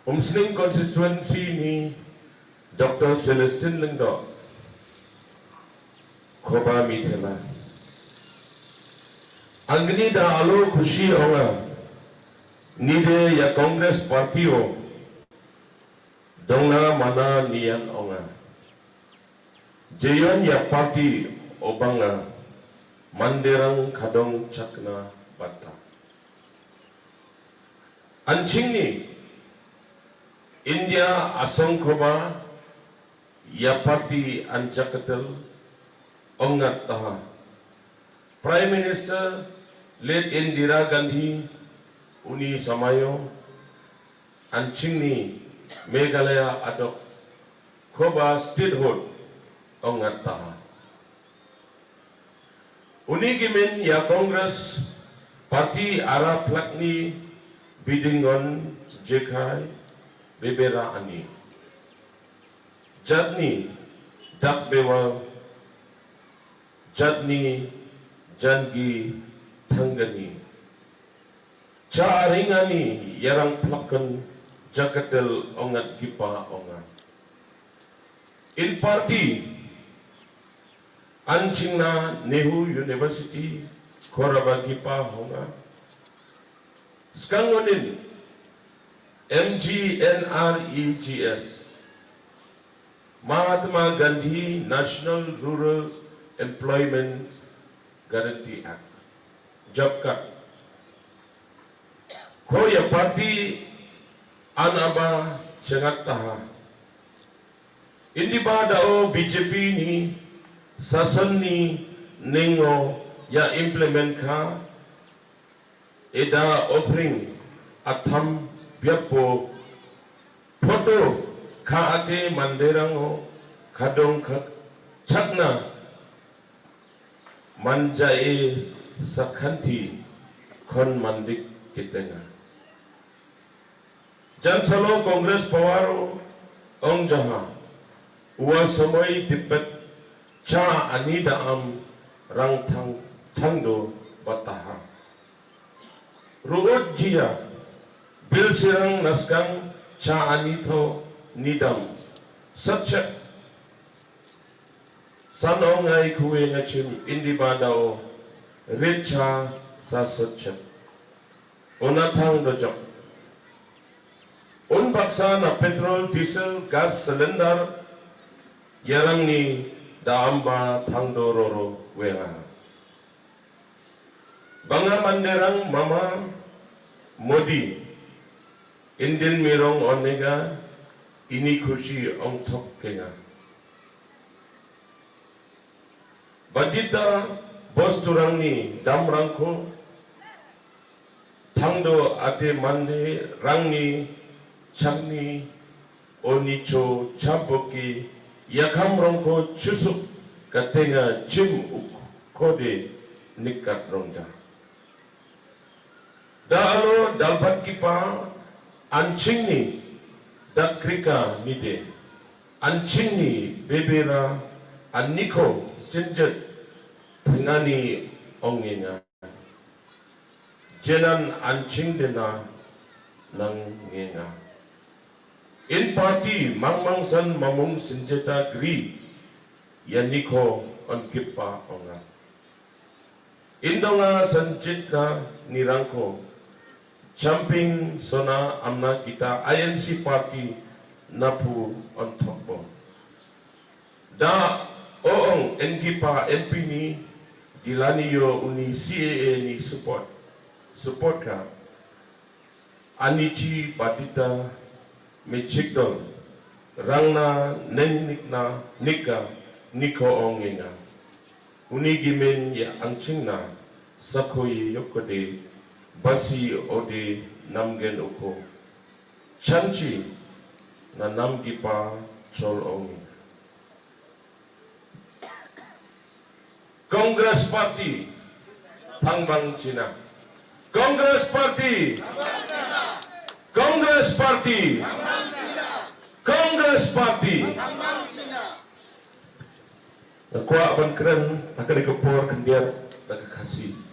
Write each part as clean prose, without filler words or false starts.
Umsling constituency ni Dr. Celestine Lengdo khoba mi thela angni da alo khushi honga nide ya Congress party o dongna mana nian onga jeyon ya party obanga manderang kadong chakna bata anchingni India asong khoba ya party anjakatel ongat taha Prime Minister late Indira Gandhi uni samayo anchingni Meghalaya adok khoba statehood ongat taha uni gimen ya Congress party ara plakni bidingon jekai bebera ani jadni dak bewa jadni jangi tanggani caringani yarang plakan jakatel ongat gipa onga in party anchingna Nehru University koraba gipa honga skangonin MGNREGS Mahatma Gandhi National Rural Employment Guarantee Act Job Cut Koya Party Anaba Cengat Taha Indi Badao BJP ni Sasan ni Nengo ya implement ka Eda offering Atham Biapo foto ka ate manderango kadong chakna manjae sakhanti kon mandik kitenga jansalo Congress pawaro ong jaha uwa samay tibet cha anida am rang thangdo bataha ruot jia bil sirang naskang cha anito nidam satchak sanongai kuwe ngachim indi badao richa sa satchak unathang dojok un baksa na petrol diesel gas cylinder yarang ni daamba thangdo roro wenga banga manderang mama Modi Indian mirong onega ini khushi ong thok kenga badita bos turangni damrangko thangdo ate mande rangni changni onicho champoki yakamrongko chusuk katenga chim kode nikat rongja dalo dalbat kipa anchingni dakrika nide anchingni bebera anniko sinjet tengani ongena jenan anching dena nangena in party mangmangsan mamung sinjeta gri yaniko on kipa onga indonga sanjitka nirangko Champing sona amna kita INC party napu on top da oong NGPA NP ni dilani yo uni CAA ni support ka anichi patita mechikdol rangna nennikna nika niko ongenga uni gimen ya angchingna sakoi yokode basi ode namgen uko chanchi na namgipa chol ongi Congress Party Tangbang China Congress Party Congress Party Congress Party Nakwa ban keren akan dikepor kendiar nakakasih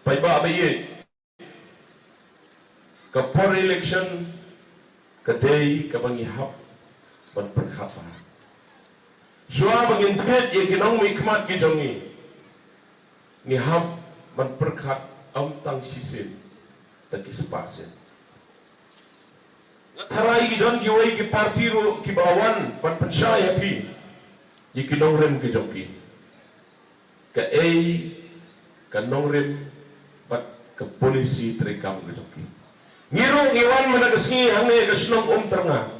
Pai ba bayi for election kadai kabangihap ban perkhapa jua bangin tweet ye kinong mikmat ki jongi ni hap ban perkhat am tang sisin taki spasen Sarai ki don ki wai ki parti ro ki bawan ban pensyaya pi ye kinong rem ki jongi ka ka nongrem bat ke polisi terekam ke jongi ngiru ngiwan managasngi hangne kasnong teranga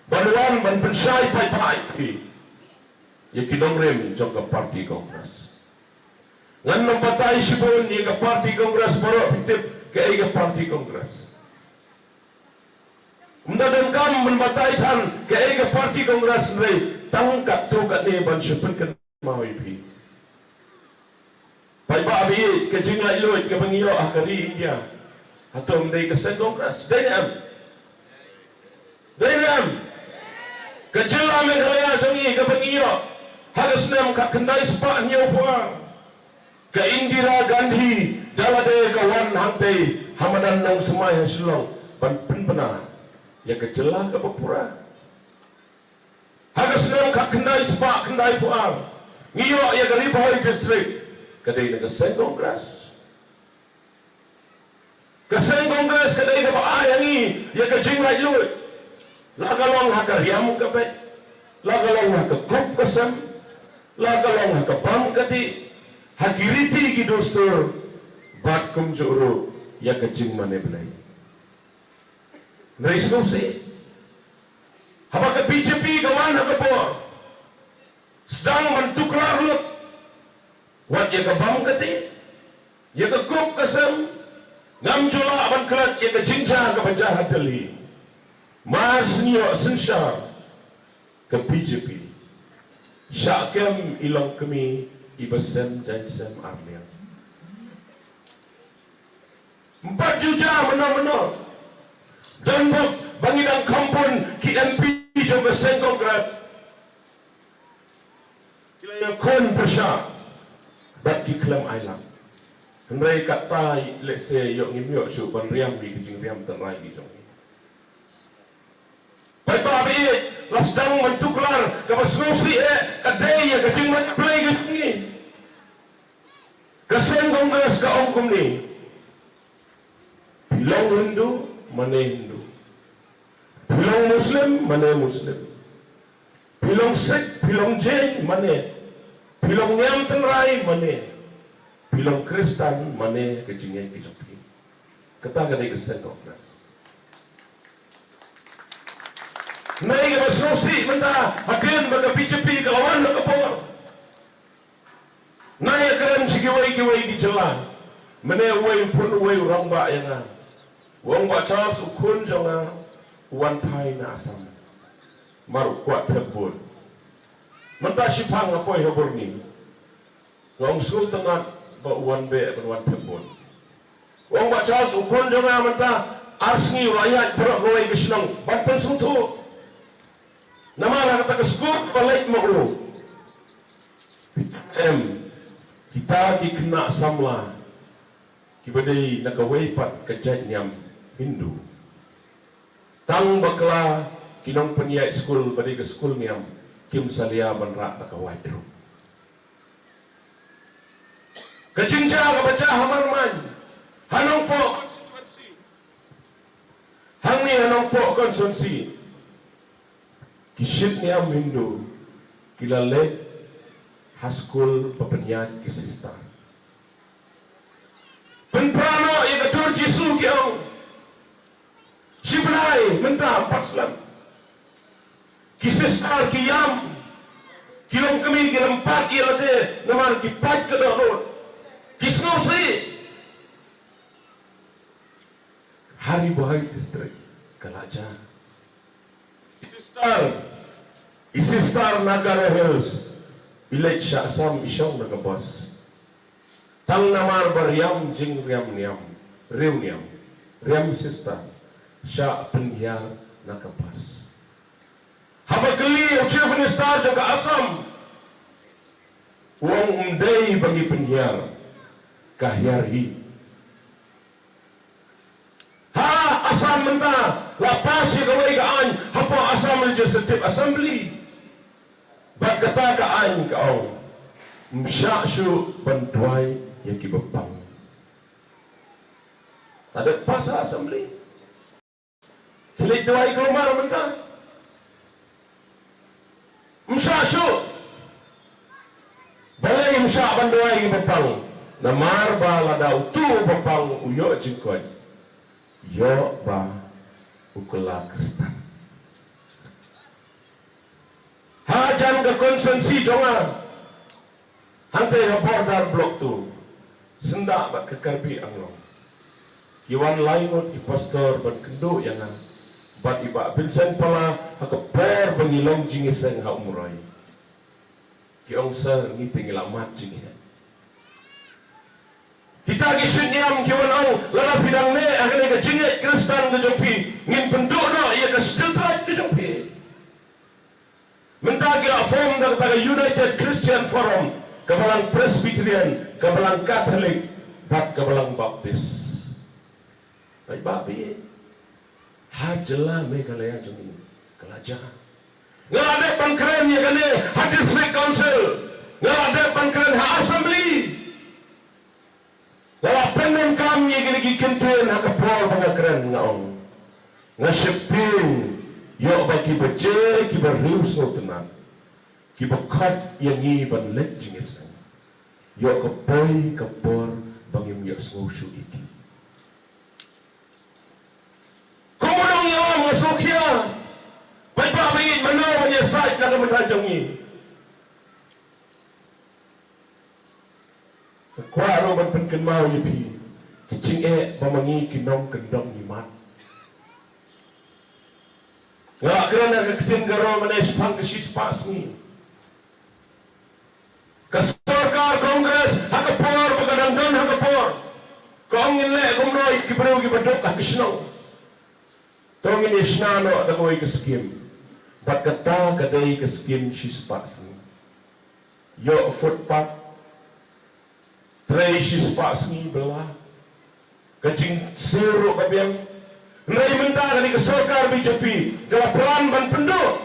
Baluan ban pensai pai pi ye kinong rem jong ke parti kongres ngan nampatai sibun ye ke parti kongres baro pitip ke parti kongres Umdadan kam menbatai tan ke parti kongres rei tangkat tu kat ne ban sipun kan mawi pi pai ba bi ke jinglai loit ke bangio akari India atom dei ke sen kongres denam kecil ame kaya sangi ke bangio harus nem kat kendai sepak nyau puang ke Indira Gandhi dalade kawan hantai hamadan nang semai hasilong ban penbenar ya kecelah ke Papua harus nem kat kendai sepak kendai puang ngio ya ke Ribahoi district kadai na kesen kongres kadai na baayangi ya ke jinglai luit lagalong haka riam ka bet lagalong haka kup kasam lagalong haka pam kati hakiriti ki dostur bat kum juru ya ke jing mane belai naisnusi haba ke BJP kawan haka po sedang mentuklar lut wat ya ke pam kati ya ke kup kasam ngam jula aban kelat ya ke jinja ke penjahat deli Mas niyo sensya ke BJP syakem ilang kami ibasem dan sem armian 4 juta benar-benar dan bangidang kampun KMP juga sen kongres kilanya kon persya bat diklaim ailang henry katai let's say yok ngimyo su ban riam di kijing riam terai di jong Bapak lasdang mentuklar kapasnusi kadai ya kajing play ni kesen kongres ka ongkum ni bilang Hindu mana Hindu bilang Muslim mana Muslim bilang Sikh bilang Jain mana bilang Nyam Tenrai mana bilang Kristen mana kajingnya kijoki kata kadai kesen kongres Nai ke masrosi menta hakin baga BJP kawan nak kapor. Nai keren sigiwai ki jalan. Mene wai pun wai rongba yang wong ba Charles ukun jonga wan pai na asam. Maru kuat tebun. Menta sipang apa hebur ni. Wong sul tengah ba wan be wan tebun. Wong ba Charles ukun jonga menta asni rakyat berak wai kisnang ban sutu. Nama kata keskur balik mau. Kita dikena samla. Kibadai nakawai pat kejat nyam Hindu. Tang bakla kinong penyai skul badai ke skul nyam kim salia banrak nakawai tu. Kejingja kebaca hamarman. Hanong po konstituensi. Hang ni hanong po konstituensi. Kisit niya Hindu kilalet haskul papanyan kisista. Penprano yang ketur Jisu kiong Sibnai mentah 4 selam. Kisista kiyam kilong kami kilam 4 ilate naman kipat ke daun. Kisno si Hari Bahai distrik Kalaja. Isistar Nagara Hills Bilet Syasam Isyong Nagabas Tang namar bariam jing riam niam Riam niam Riam sistar Syak pendiar Nagabas Haba geli Chief Minister jaga asam Wong umdai bagi pendiar Kahyarhi lapas si kaway kaan hapa asam legislative assembly. Bat kata kaan kaong msyaksyu bantuai yang kibapang. Ada pasal assembly. Hilik tuai kelumar mentah. Msyaksyu. Balai msyak bantuai kibapang. Namar ba lada utu bapang uyo jingkoy. Yo ba ukula kristan. Hajan ke konsensi jonga. Hantai ke border blok tu. Sendak bat kekarbi anglong. Kiwan lainut i pastor ban kendo yang bat iba bilsen pala hakapor bangilong jingiseng ha umurai. Kiong ser ni tingilamat jingih. Kita gisin niam kiwan ang lala bidang ne akan ke jingit Kristen ke jompi ngin penduk no ia ke sejahtera ke jompi. Mentagi form daripada United Christian Forum, kebalang Presbyterian, kebalang Katolik, dan kebalang Baptis. Baik babi, hajelah mereka laya jemi kelajaran. Nggak ada pangkeren ya kan hadis District Council, nggak ada pangkeren ha Assembly. Nggak pemen kami yang gini kenten ha kapol pangkeren ngaong. Ngasiptin. Yo bagi baca kibar rius no tenang, kibar kat yang ni ban lek jingisan. Yo kapoi kapor bangim yo sengushu iki. Komodong yo ngasukia, baik baik mana punya site nak menajang ni. Kuaro ban penken mau ye pi, kicing bamangi kinong kendong ni mat. Nggak kerana keketin garo menes pangkesis pas ni. Kesorkar Kongres hakapor bagadang hakapor. Kongin le kumroi kibreu kibadok hakisno. Tongin isnano dagoi keskim. Bat kata kadai keskim sis pas ni. Yo footpath. Tray sis pas ni belah. Kecing siru kabiang. Nai mentah dari kesorkar BJP kalau pelan ban penduk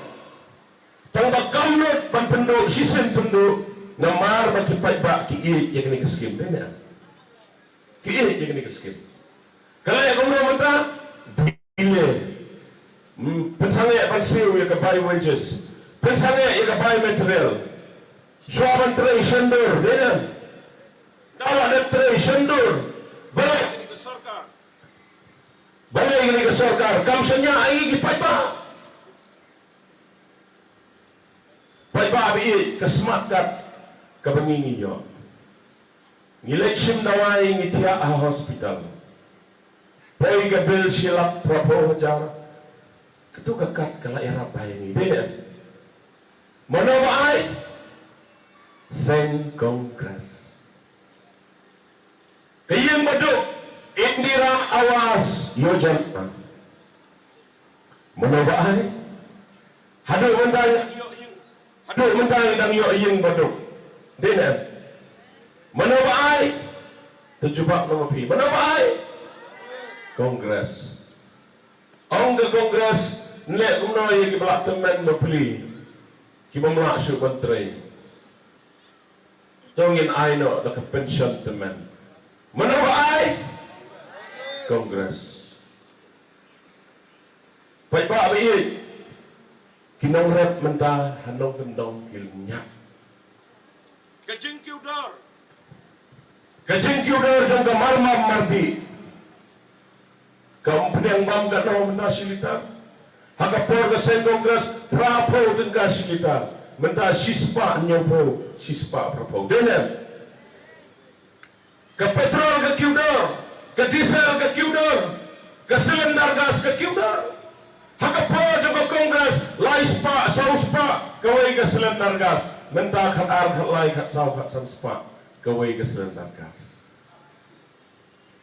tangga kamnut ban penduk sisen penduk namar bagi pajak ki'i yang kena keskim benar ki'i yang kena keskim kalau yang kamu mentah dile pensangnya ban siu yang kebai wages pensangnya yang kebai material suaban tray sendur benar kalau ada tray sendur baik balai ini ke sorkar, kamsanya ai gipaiba. Paiba abi kesmakat kebengingi yo. Ngileksim dawai ngitia a hospital. Poi gabil silap prabowo jar. Ketu kekat kala era bayani. Beda. Mana baai? Sen Kongres. Kayang baduk Indira Awas Yojana menobaan haduk mendang dan yo ing baduk dena menobaan terjebak nama pi menobaan Kongres ong ke Kongres nlek umno yang belak teman mepli ki memlak syuk menteri tongin aino dak pension teman menobaan Kongres. Baik-baik baik. Kinong rep mentah hanong kendong kilnya. Kajing kiudar jang kamar marti. Kaum penyang bam gatau mentah silita. Hakapor ke sen Kongres prapo dan kasilita. Mentah sispa nyopo sispa prapo. Denen. Ke petrol ke kiudar. Ke diesel ke kiudar, ke silinder gas ke kiudar. Hakapor juga Kongres, laispa, sauspa, kawai ke silinder gas. Mentah kat kat lai kat sau kat sauspa, kawai ke silinder gas.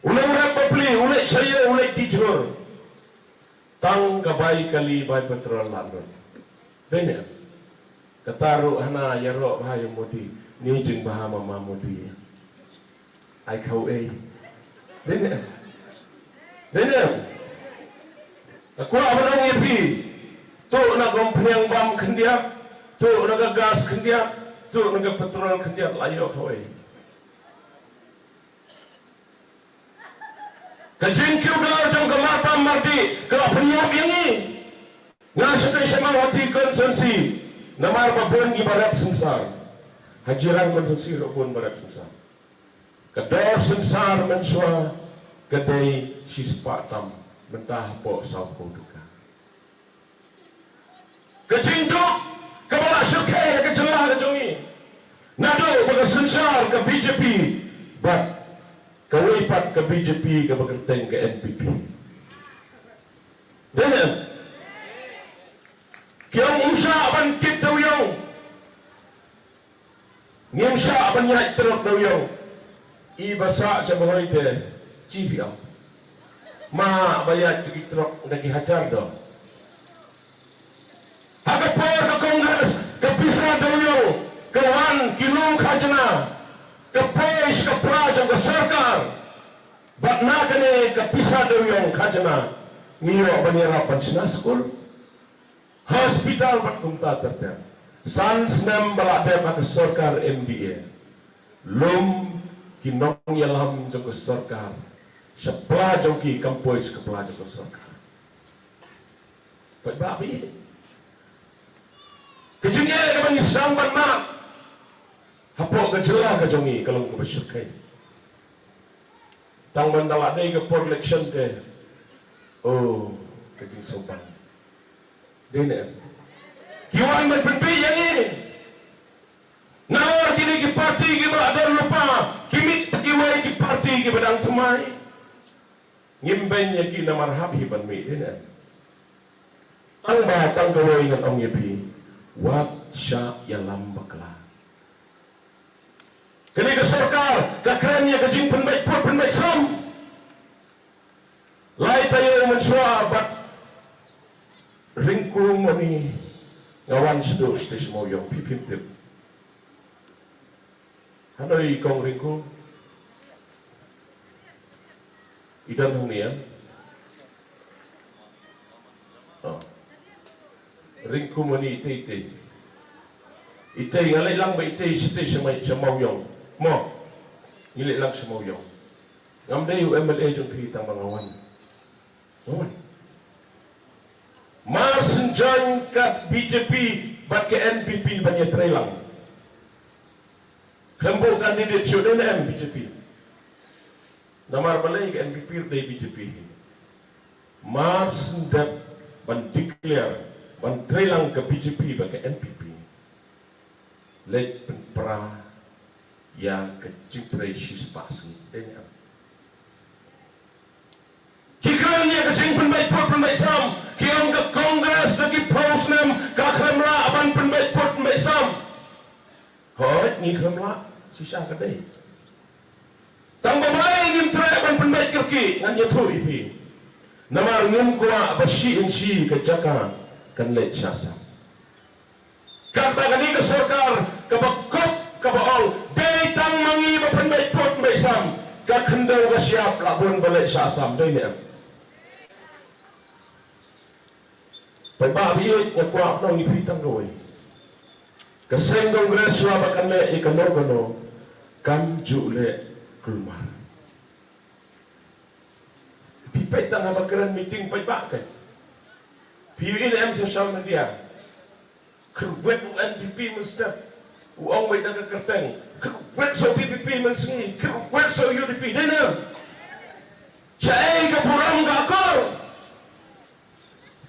Ulang rap beli, ulang saya, ulang tijur. Tang kabai kali bai petrol landon. Benar. Ketaruh hana yarok bahaya mudi, ni jeng bahama mamudi. Ai kau Benar. Aku abang ngepi, tu nak gompeng bam kendia, tu nak gas kendia, tu nak petrol kendia, layu kau. Kejengkiu dah jang kemata mardi, kalau penyok ini, ngasih sama hati konsumsi, nama babon ibarat sensar, hajiran konsumsi robon ibarat sensar. Kedor sensar mensua, kedai sispatam, mentah po sauko duka. Kejengkiu, kepala syukai kejelah kejongi, nado pada sensar ke BJP, but kawaipat ke BJP ke berkenteng ke NPP. Dengar? Kiong umsa aban kit dawyong. Ngimsa aban nyai teruk dawyong. Ibasa sa bahoy te GPM. Ma bayat ke truk nagi hajar do. Hagat po ke Kongres ke bisa dawyong. Kawan kilong khajna. Kepes ke pelajar ke serkar, bat nak ni kepisah yang khajna, ngiyo penyerapan sina skul, hospital bat kumta terter, sans nem balade ke serkar MBA, lum kinong yalam joko serkar, sepela joki kampus ke pelajar ke serkar. Baik babi, kejengnya ke mengislam bat mak. Hapok kejelah kejongi kalau kau bersyukai. Tang mandala day ke for election ke. Oh, kejing sopan. Dene. Kiwan berpempi yang ini. Nawar kini ke parti ke berada lupa. Kimi sekiwai ke parti ke bedang temai. Ngimben yang kini marhab hiban mi dene. Tang batang kawai dengan ong yepi. Wak syak yang lambak lah. Kini ke serkar, ke kerennya ke jing penbaik put penbaik sam. Lai tayo mensua bat ringkung ni ngawan sedu stis mau yang pipim tip. Hanoi kong ringkung. Idan hong ni ya. Ringkung ni ite. Ite ngalai lang ba ite stis mau yang. Mo, ngilit lang semua yang. Ngamday UMLA jong kitang mga wan. Wan. Marsen join ka BJP, bat ke NPP banyak trailang. Kembo kandidat sudah na BJP. Namar balay ke NPP day BJP. Marsen dat ban declare ban trailang ke BJP bat ke NPP. Let pra yang kecil presis pasti dengan. Jika ni kecil penbaik sam, kian ke Kongres lagi prosnem, ke Kremla aban penbaik sam. Hoi ni Kremla sisa kedai. Tambah baik ni try aban penbaik kerki, ngan tu ipi. Nama ngum kuah bersih insi kejakan kan let syasa. Kata kani ke serkar ke bakop ke baol. Tang mangi berpenbaik pot besam, kak kendau ke siap labun balik syasam ini. Bapak biar nyakuap nong ipitang doi. Keseng Kongres suabakan le ikanor kono, kan jule keluar. Pipai tang abakaran meeting bapak kan. Piu ini social media. Kerwet NPP mustad. Uang baik nak kerteng, kerwet so PPP mensengi, kerwet so UDP, dena. Cai ke buram gakor.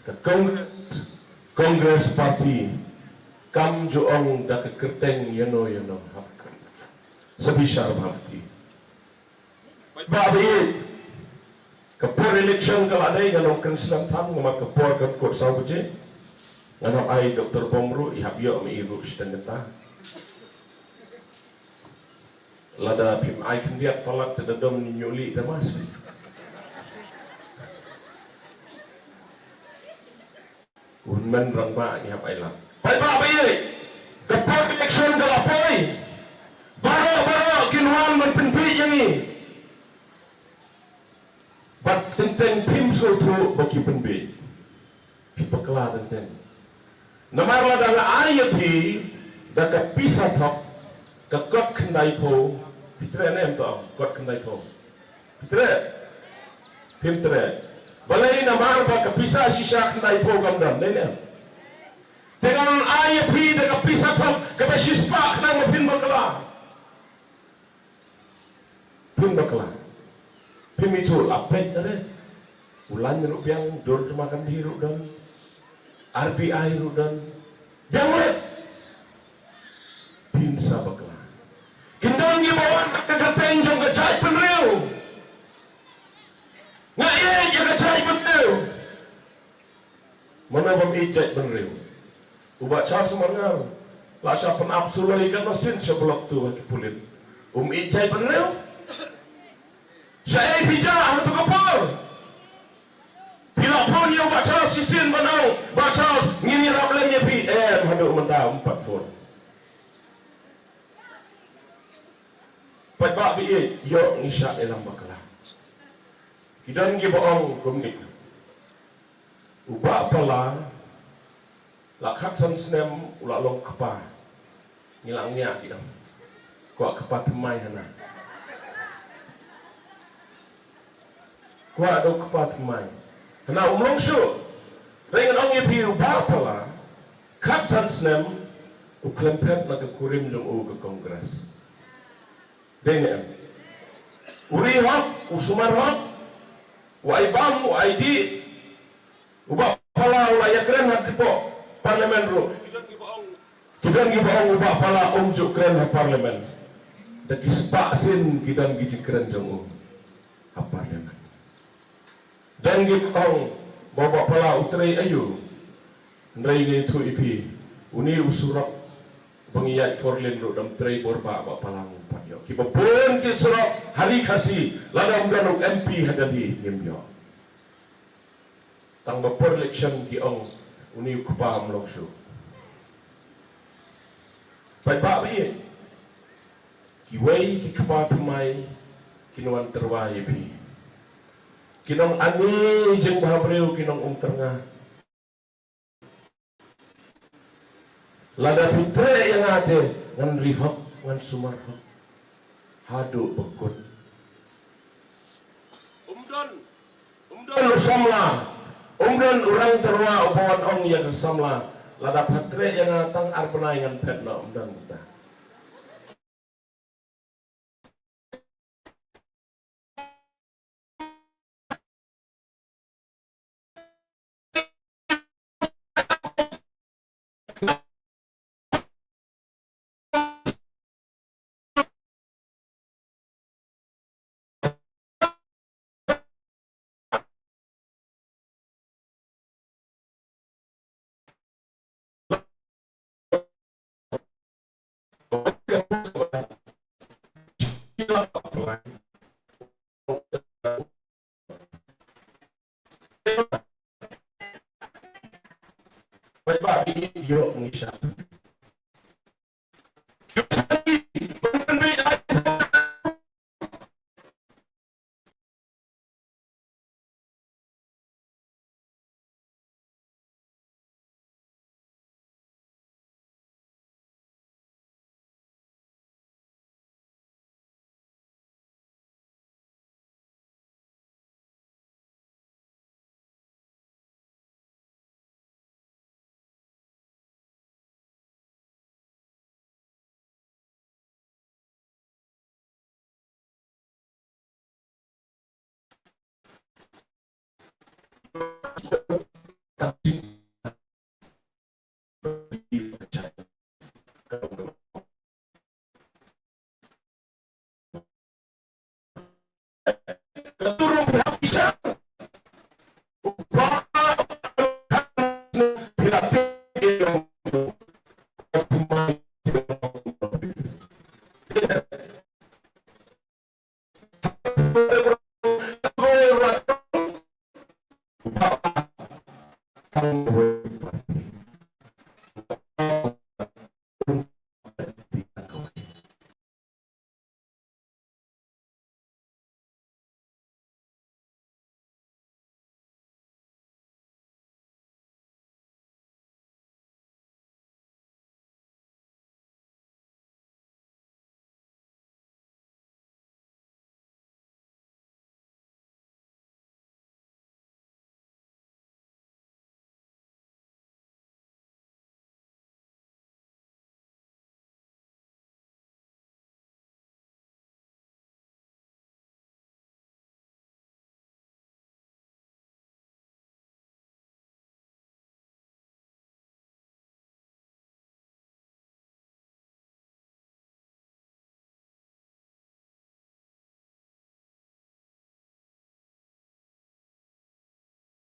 Ke Kongres Parti, kam juong dak kerteng yano hakkan. Sebisar bhakti. Babi, kepor election kaladai nganong Islam tham ngamak kepor ke kor sauje. Nganong ai Dr. Pomru ihabyo meiru stendeta. Lada pim ai kendiat tolak tedadom nyuli temas. Unman rangba ni hap ailam. Pai ba bai. Kepor election galapoi. Baro kinwan man penpi yang ni. Bat tentang pim so tu bagi penpi. Pipakla dan namarla danga ayat hi daga pisah thok ka kot kendai po pitre nem to kot kendai po pitre pintre balai namar ba ka pisah sisa kendai po gamdam nem dengan ayat hi daga pisah thok ka basis pa nang pin bakla pimitul apet are ulan rupiang dor makan biru dan RBI rudan jangan pinsa bakla kindang gibawan kagaten jong gacay penriu nga iya ja gacay penriu manabam ijay penriu ubat sa semangar la sa penabsulay kan masin sa blok tu kipulit ijay penriu saya bija ang tukapor bila pun yang baca sisin manau baca ngini rablenya pi haduk mendam 4 phone pai ba bi yo ngisha dalam bakla kidan gi boong kumnik uba pala lakhat san snem ula long kapa ngilangnya kidam ko kapa temai hana ko ado kapa temai na umlong syu dengan ong yepi uba pala khat san snem u klempet na kurim jong u ke kongres dengan uri hok usumar hok wa ibam wa id uba pala ulaya keren hat po parlemen ru kidan gi baong uba pala juk keren ha parlemen da kispa sin kidan gi keren jong u ha parlemen dan gitong bawa pala utray ayu ndray ngay tu ipi uni usurok bangiyat forlin do dam tray borba ba palang patyo kibapun kisrok hari kasi ladam danok MP hadali nimyo tang bapor election giong uni kupam lokso pai ba bi kiway kikapa pumay kinuan terway ipi kinong ani jeng bahabreu kinong tengah lada putre yang ada ngan rihok ngan sumarhok hadu bekut umdon samla umdon orang terwa upawan ong yang samla lada putre yang datang arpenai ngan petna umdon kita Baik, Pak, ini yuk, Nisha.